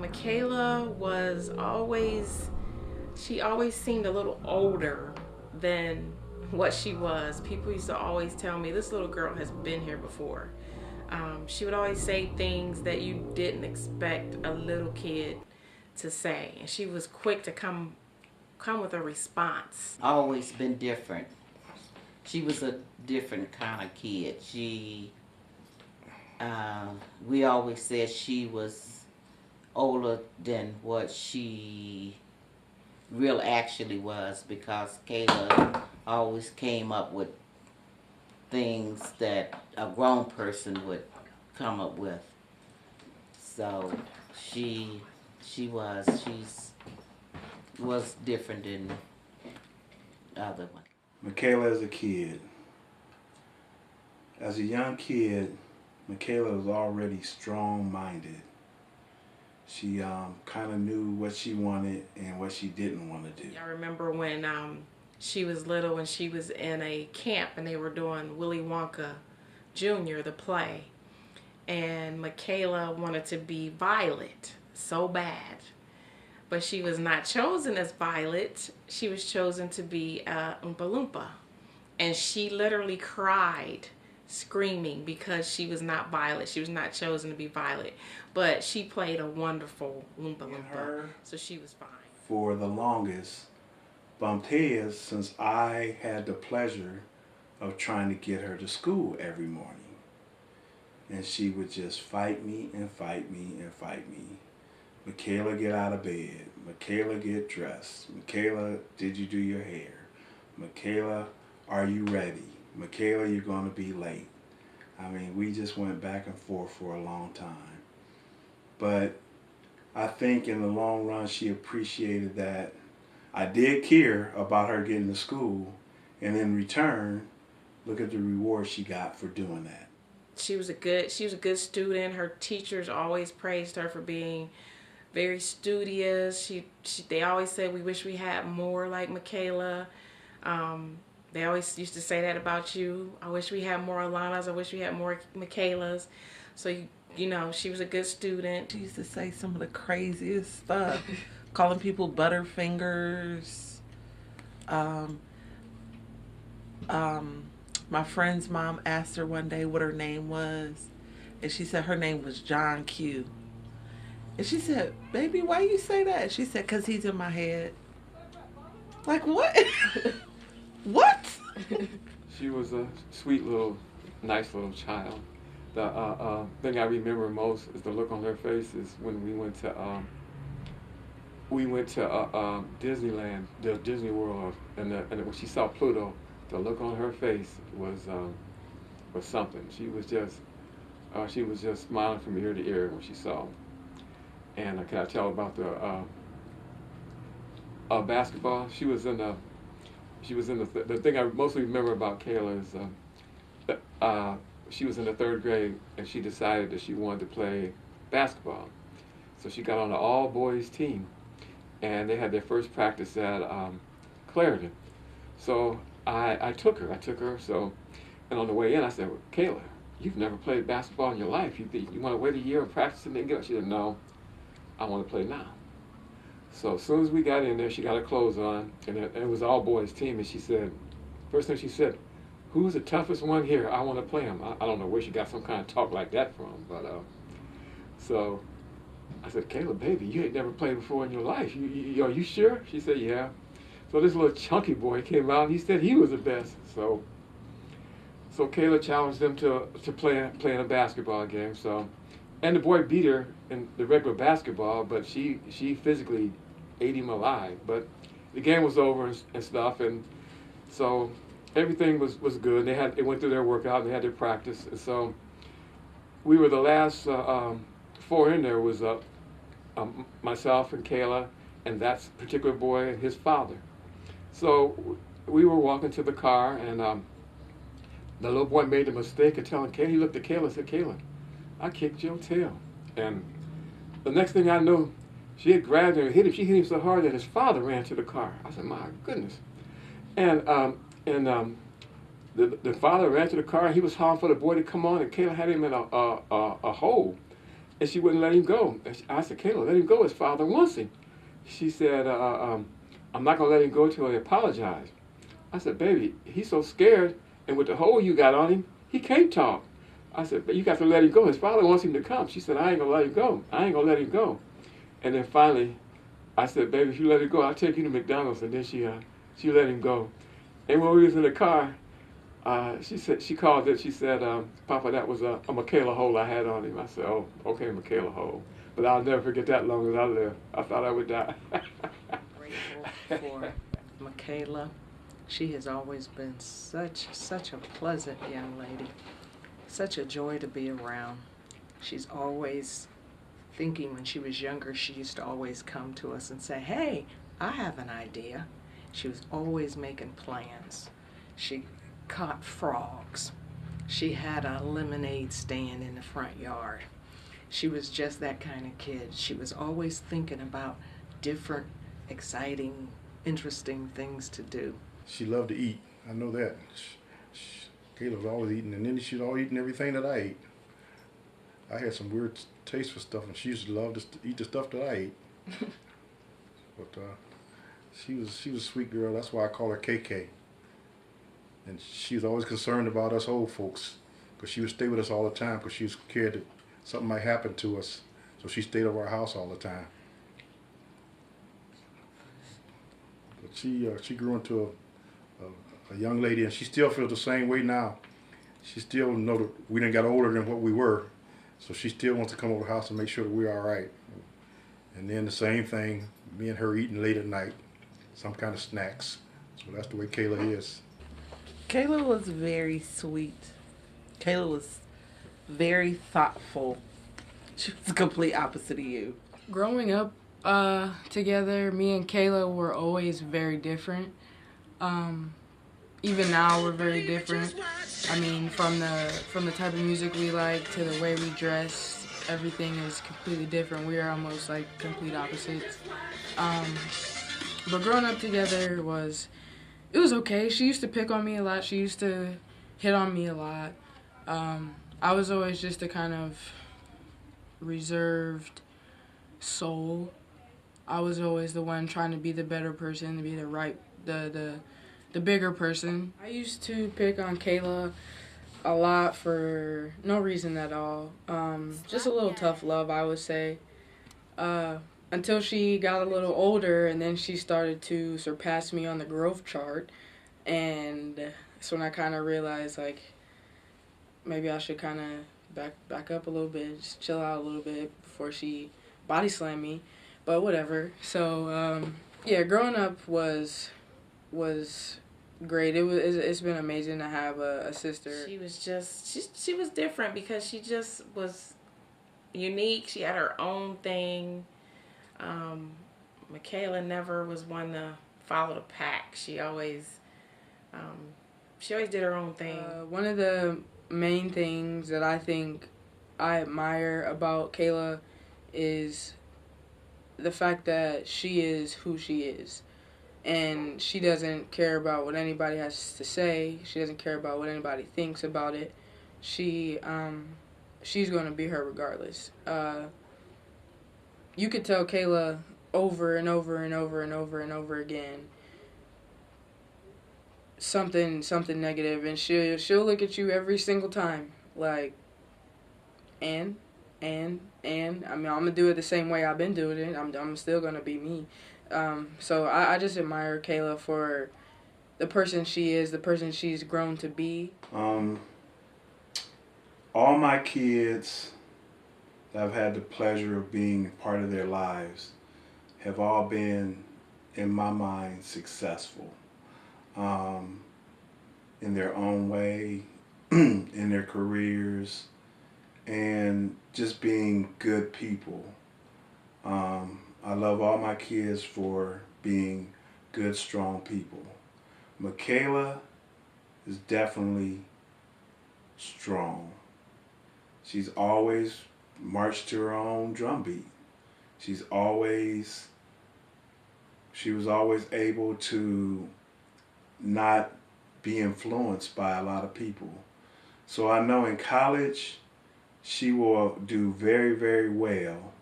Michaela was always, she always seemed a little older than what she was. People used to always tell me, this little girl has been here before. She would always say things that you didn't expect a little kid to say. And she was quick to come with a response. Always been different. She was a different kind of kid. We always said she was older than what she real actually was, because Kayla always came up with things that a grown person would come up with. So was different than the other one. Michaela as a kid. As a young kid, Michaela was already strong-minded. She kind of knew what she wanted and what she didn't want to do. I remember when she was little and she was in a camp and they were doing Willy Wonka Jr., the play. And Michaela wanted to be Violet so bad. But she was not chosen as Violet. She was chosen to be Oompa Loompa. And she literally cried, screaming, because she was not Violet. She was not chosen to be Violet. But she played a wonderful Oompa Loompa, so she was fine. For the longest, bumped heads since I had the pleasure of trying to get her to school every morning. And she would just fight me and fight me and fight me. Michaela, get out of bed. Michaela, get dressed. Michaela, did you do your hair? Michaela, are you ready? Michaela, you're going to be late. I mean, we just went back and forth for a long time. But I think in the long run, she appreciated that I did care about her getting to school. And in return, look at the reward she got for doing that. She was a good student. Her teachers always praised her for being very studious. They always said, we wish we had more like Michaela. They always used to say that about you. I wish we had more Alanas. I wish we had more Michaelas. So, you know, she was a good student. She used to say some of the craziest stuff, calling people butterfingers. My friend's mom asked her one day what her name was, and she said her name was John Q. And she said, baby, why you say that? She said, 'cause he's in my head. Like, what? What? She was a sweet little, nice little child. The thing I remember most is the look on her face is when we went to Disneyland, the Disney World, and when she saw Pluto, the look on her face was something. She was just smiling from ear to ear when she saw him. And can I tell about the basketball? She was in the thing I mostly remember about Kayla is she was in the 3rd grade and she decided that she wanted to play basketball. So she got on an all-boys team, and they had their first practice at Clarendon. So I took her. So, and on the way in, I said, well, Kayla, you've never played basketball in your life. You want to wait a year and practice and then get up? She said, no, I want to play now. So as soon as we got in there, she got her clothes on, and it was an all-boys team. And she said, first thing she said, who's the toughest one here? I want to play him. I don't know where she got some kind of talk like that from, but so I said, Kayla, baby, you ain't never played before in your life. Are you sure? She said, yeah. So this little chunky boy came out, and he said he was the best. So Kayla challenged them to play in a basketball game. So, and the boy beat her in the regular basketball, but she physically ate him alive. But the game was over and stuff, and so everything was good. They went through their workout and they had their practice, and so we were the last 4 in there. Was myself and Kayla and that particular boy and his father. So we were walking to the car, and the little boy made the mistake of telling Kayla. He looked at Kayla and said, Kayla, I kicked your tail. And the next thing I knew, she had grabbed him and hit him. She hit him so hard that his father ran to the car. I said, my goodness. And the father ran to the car, and he was hollering for the boy to come on, and Kayla had him in a hole. and she wouldn't let him go. I said, Kayla, let him go. His father wants him. She said, I'm not going to let him go till he apologizes. I said, baby, he's so scared, and with the hole you got on him, he can't talk. I said, but you got to let him go. His father wants him to come. She said, I ain't going to let him go. I ain't going to let him go. And then finally, I said, baby, if you let him go, I'll take you to McDonald's. And then she let him go. And when we was in the car, she called it. She said, Papa, that was a Michaela hole I had on him. I said, oh, okay, Michaela hole. But I'll never forget that long as I live. I thought I would die. Grateful for Michaela. She has always been such a pleasant young lady. Such a joy to be around. She's always thinking. When she was younger, she used to always come to us and say, hey, I have an idea. She was always making plans. She caught frogs. She had a lemonade stand in the front yard. She was just that kind of kid. She was always thinking about different, exciting, interesting things to do. She loved to eat. I know that. Kayla was always eating, and then she was always eating everything that I ate. I had some weird taste for stuff, and she used to love to eat the stuff that I ate. But she was a sweet girl. That's why I call her KK. And she was always concerned about us old folks, because she would stay with us all the time, because she was scared that something might happen to us. So she stayed over our house all the time. But she grew into a young lady, and she still feels the same way now. She still know that we done got older than what we were, so she still wants to come over the house and make sure that we're all right. And then the same thing, me and her eating late at night, some kind of snacks. So that's the way Kayla is. Kayla was very sweet. Kayla was very thoughtful. She was the complete opposite of you. Growing up together, me and Kayla were always very different. Even now, we're very different. I mean, from the type of music we like to the way we dress, everything is completely different. We are almost like complete opposites. But growing up together it was okay. She used to pick on me a lot. She used to hit on me a lot. I was always just a kind of reserved soul. I was always the one trying to be the better person, to be the bigger person. I used to pick on Kayla a lot for no reason at all. Just a little tough love, I would say. Until she got a little older, and then she started to surpass me on the growth chart. And that's when I kind of realized, like, maybe I should kind of back up a little bit, just chill out a little bit before she body slammed me. But whatever. So, yeah, growing up was great. It's been amazing to have a sister. She was just she was different because she just was unique. She had her own thing. Michaela never was one to follow the pack. She always did her own thing. One of the main things that I think I admire about Kayla is the fact that she is who she is. And she doesn't care about what anybody has to say. She doesn't care about what anybody thinks about it. She's going to be her regardless. You could tell Kayla over and over and over and over and over again something negative, and she'll look at you every single time like, and I mean, I'm gonna do it the same way I've been doing it. I'm still gonna be me. So I just admire Kayla for the person she is, the person she's grown to be. All my kids that I've had the pleasure of being part of their lives have all been, in my mind, successful in their own way, in their careers, and just being good people. I love all my kids for being good, strong people. Michaela is definitely strong. She's always marched to her own drum beat. She was always able to not be influenced by a lot of people. So I know in college, she will do very, very well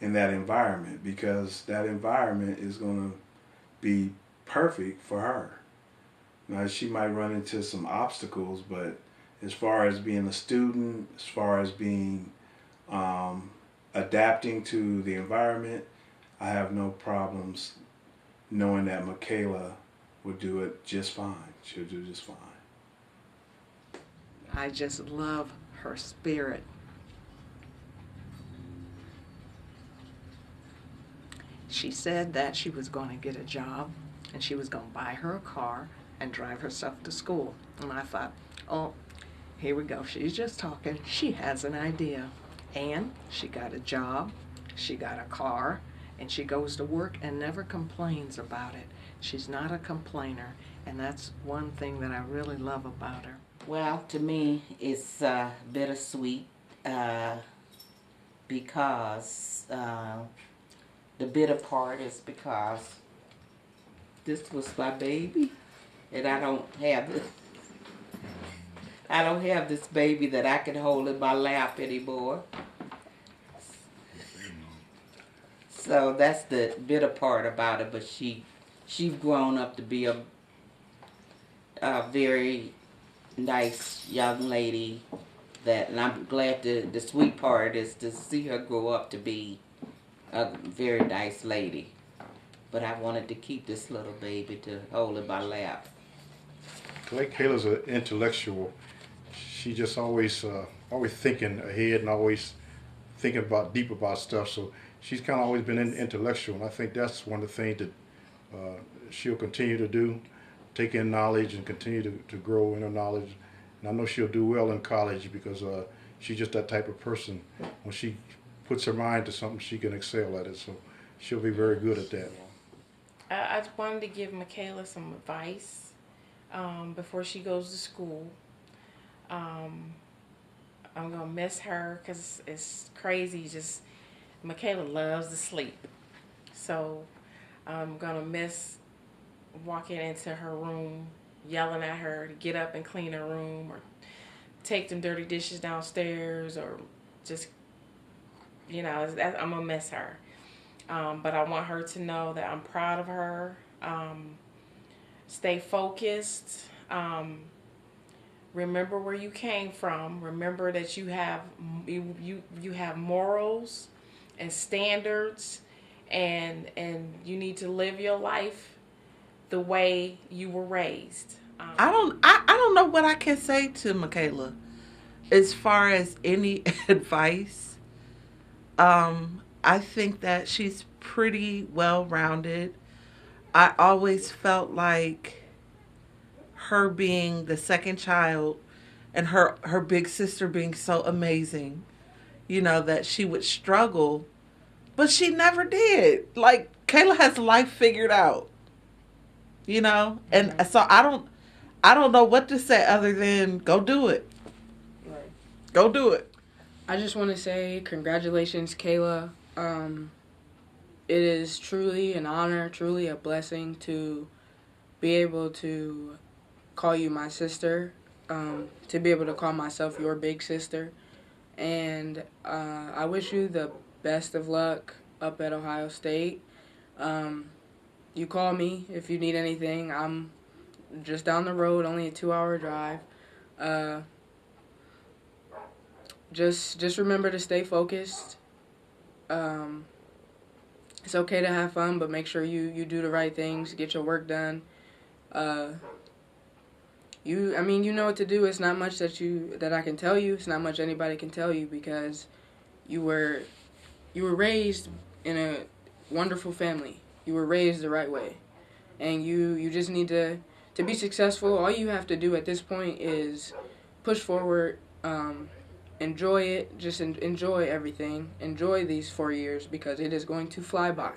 in that environment, because that environment is going to be perfect for her. Now, she might run into some obstacles, but as far as being a student, as far as being adapting to the environment, I have no problems knowing that Michaela will do it just fine. She'll do just fine. I just love her spirit. She said that she was going to get a job and she was going to buy her a car and drive herself to school. And I thought, oh, here we go. She's just talking. She has an idea. And she got a job, she got a car, and she goes to work and never complains about it. She's not a complainer, and that's one thing that I really love about her. Well, to me, it's bittersweet because the bitter part is because this was my baby, and I don't have this baby that I can hold in my lap anymore. So that's the bitter part about it. But she's grown up to be a very nice young lady. And I'm glad the sweet part is to see her grow up to be a very nice lady. But I wanted to keep this little baby to hold in my lap. Kayla's an intellectual. She just always thinking ahead and always thinking deep about stuff. So she's kind of always been intellectual, and I think that's one of the things that she'll continue to do, take in knowledge and continue to grow in her knowledge. And I know she'll do well in college because she's just that type of person. When she puts her mind to something, she can excel at it. So she'll be very good at that. I wanted to give Michaela some advice before she goes to school. I'm gonna miss her because it's crazy. Just Michaela loves to sleep, so I'm gonna miss walking into her room, yelling at her to get up and clean her room, or take them dirty dishes downstairs, or just, I'm gonna miss her. But I want her to know that I'm proud of her. Stay focused. Remember where you came from. Remember that you have morals and standards, and you need to live your life the way you were raised. I don't know what I can say to Michaela as far as any advice. I think that she's pretty well-rounded. I always felt like her being the second child and her big sister being so amazing, that she would struggle, but she never did. Like, Kayla has life figured out, and so I don't know what to say other than go do it. Right. Go do it. I just want to say congratulations, Kayla. It is truly an honor, truly a blessing to be able to call you my sister, to be able to call myself your big sister. And I wish you the best of luck up at Ohio State. You call me if you need anything. I'm just down the road, only a 2-hour drive. Just remember to stay focused. It's okay to have fun, but make sure you do the right things, get your work done. You know what to do. It's not much that I can tell you. It's not much anybody can tell you because you were raised in a wonderful family. You were raised the right way, and you just need to be successful. All you have to do at this point is push forward. Enjoy it. Just enjoy everything. Enjoy these 4 years because it is going to fly by.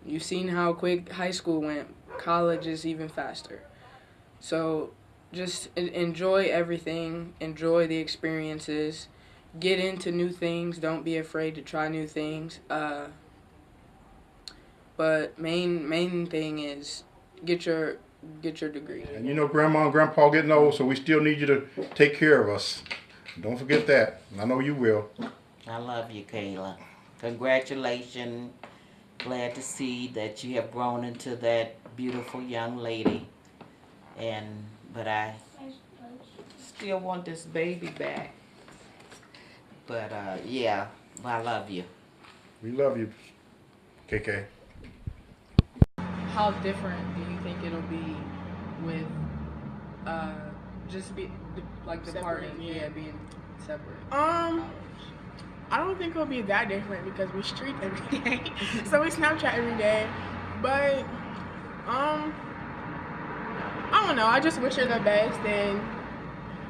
You've seen how quick high school went. College is even faster. So just enjoy everything. Enjoy the experiences. Get into new things. Don't be afraid to try new things. But main thing is get your degree. And Grandma and Grandpa getting old, so we still need you to take care of us. Don't forget that. I know you will. I love you, Kayla. Congratulations. Glad to see that you have grown into that beautiful young lady. But I still want this baby back. But yeah, I love you. We love you, KK. How different do you think it'll be with just like departing, being separate? I don't think it'll be that different because we streak every day, so we Snapchat every day. But I don't know. I just wish her the best and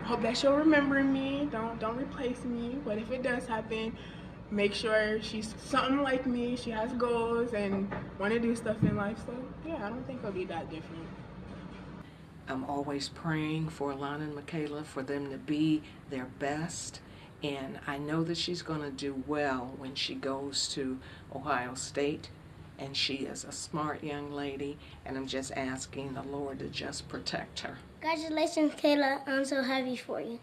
hope that she'll remember me. Don't replace me. But if it does happen, make sure she's something like me. She has goals and want to do stuff in life. So yeah, I don't think it'll be that different. I'm always praying for Alana and Michaela for them to be their best. And I know that she's going to do well when she goes to Ohio State. And she is a smart young lady. And I'm just asking the Lord to just protect her. Congratulations, Kayla. I'm so happy for you.